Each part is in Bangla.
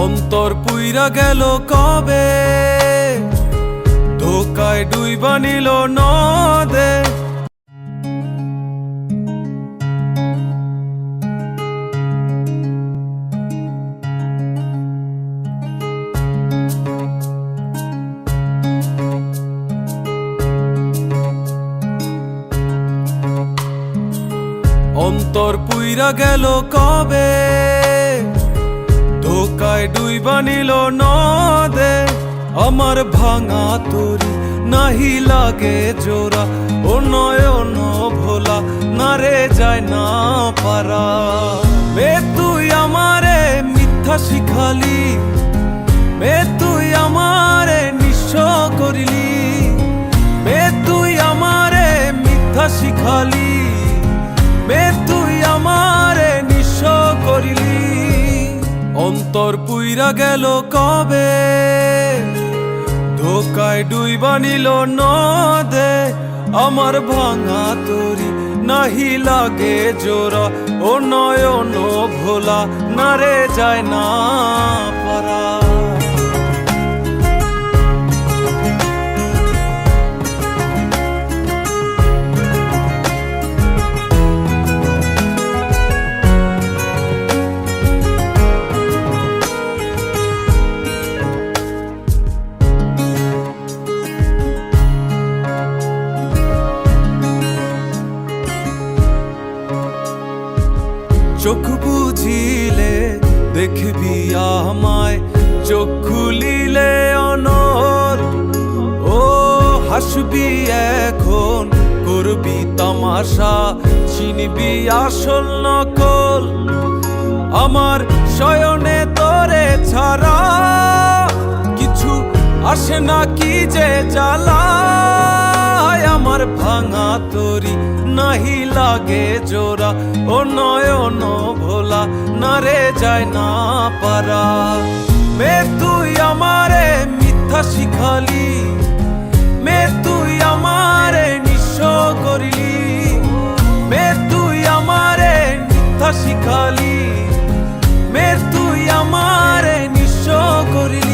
অন্তর পুইরা গেল কবে, ধোকায় ডুইবা নিল নদে। অন্তর পুইরা গেল কবে, ধোকায় ডুইবা নিল নদে। আমার ভাঙা তরি নাহি লাগে জোড়া, ও নয়ন ভোলা না রে যায় না পারা। মে তুই আমারে মিথ্যা শিখালি, মে তুই আমারে নিঃস্ব করিলি, মে তুই আমারে মিথ্যা শিখালি, মে তুই আমারে নিঃস্ব করিলি। অন্তর পুইরা গেল কবে, ধোকায় ডুইবা নিল নদে। আমার ভাঙা তরি নাহি লাগে জোড়া, ও নয়ন ভোলা না রে যায় না পারা। চোখ বুঝিলে দেখবি আমায়, চোখ খুলিলে অনর। ও হাসবি এখন করবি তামাশা, চিনবি আসল নকল। আমার শয়নে তোরে ছাড়া কিছু আসে না কি যে জ্বালা। আমার ভাঙা তরি নাহি লাগে জোড়া, ও নয়ন ভোলা না রে যায় না পারা। মে তুই আমারে মিথ্যা শিখালি, মে তুই আমারে নিঃস্ব করিলি, মে তুই আমারে মিথ্যা শিখালি, মে তুই আমারে নিঃস্ব করিলি।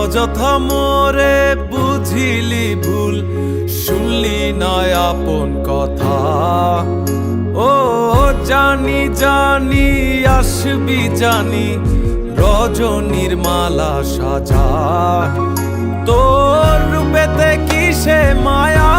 অযথা মোরে বুঝিলি ভুল, শুনলি না আপন কথা। ও জানি জানি আসবি জানি, রজনীর মালা সাজা। তোর রূপেতে কিসে মায়া,